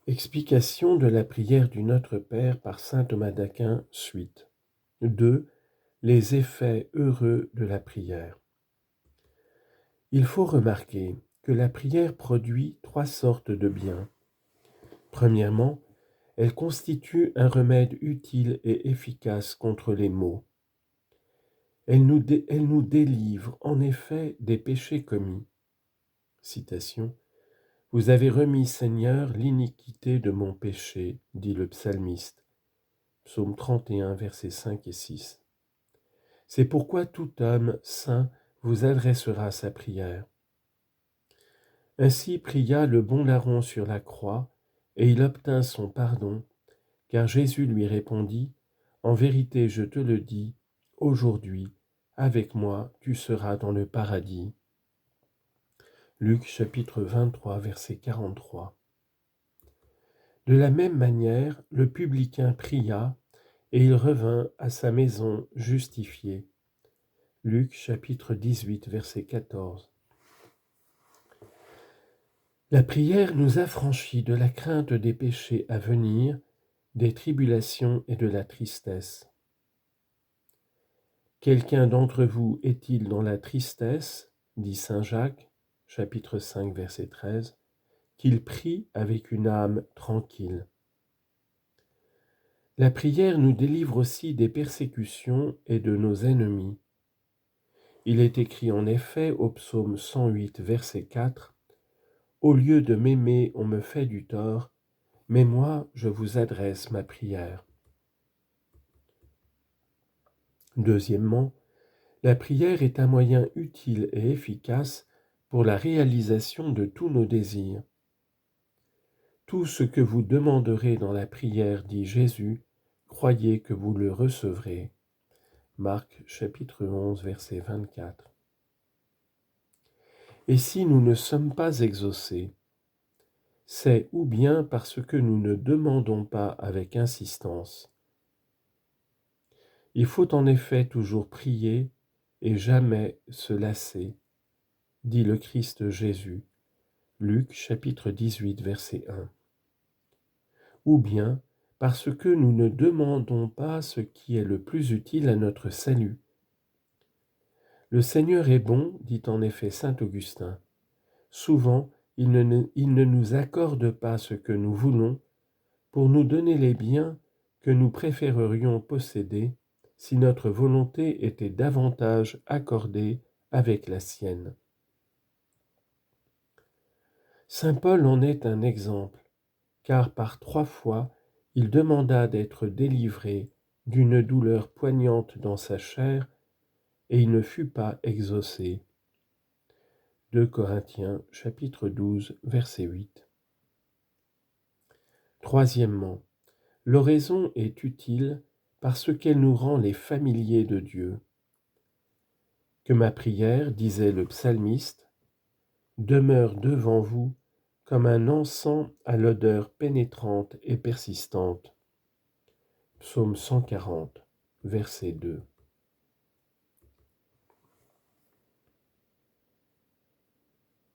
Explication de la prière du Notre Père par saint Thomas d'Aquin, suite. 2. Les effets heureux de la prière. Il faut remarquer que la prière produit 3 sortes de biens. Premièrement, elle constitue un remède utile et efficace contre les maux. Elle nous délivre en effet des péchés commis. Citation. « Vous avez remis, Seigneur, l'iniquité de mon péché, dit le psalmiste. » Psaume 31, versets 5 et 6. C'est pourquoi tout homme saint vous adressera sa prière. Ainsi pria le bon larron sur la croix, et il obtint son pardon, car Jésus lui répondit, « En vérité, je te le dis, aujourd'hui, avec moi, tu seras dans le paradis. » Luc chapitre 23, verset 43. De la même manière, le publicain pria, et il revint à sa maison justifié. Luc chapitre 18, verset 14. La prière nous affranchit de la crainte des péchés à venir, des tribulations et de la tristesse. Quelqu'un d'entre vous est-il dans la tristesse, dit saint Jacques, chapitre 5, verset 13, qu'il prie avec une âme tranquille. La prière nous délivre aussi des persécutions et de nos ennemis. Il est écrit en effet au psaume 108, verset 4, « Au lieu de m'aimer, on me fait du tort, mais moi, je vous adresse ma prière. » Deuxièmement, la prière est un moyen utile et efficace pour la réalisation de tous nos désirs. Tout ce que vous demanderez dans la prière, dit Jésus, croyez que vous le recevrez. Marc chapitre 11, verset 24. Et si nous ne sommes pas exaucés, c'est ou bien parce que nous ne demandons pas avec insistance. Il faut en effet toujours prier et jamais se lasser, dit le Christ Jésus, Luc chapitre 18, verset 1. Ou bien parce que nous ne demandons pas ce qui est le plus utile à notre salut. Le Seigneur est bon, dit en effet saint Augustin. Souvent, il ne nous accorde pas ce que nous voulons pour nous donner les biens que nous préférerions posséder si notre volonté était davantage accordée avec la sienne. Saint Paul en est un exemple, car par 3 fois, il demanda d'être délivré d'une douleur poignante dans sa chair, et il ne fut pas exaucé. 2 Corinthiens, chapitre 12, verset 8. Troisièmement, l'oraison est utile parce qu'elle nous rend les familiers de Dieu. Que ma prière, disait le psalmiste, demeure devant vous comme un encens à l'odeur pénétrante et persistante. Psaume 140, verset 2.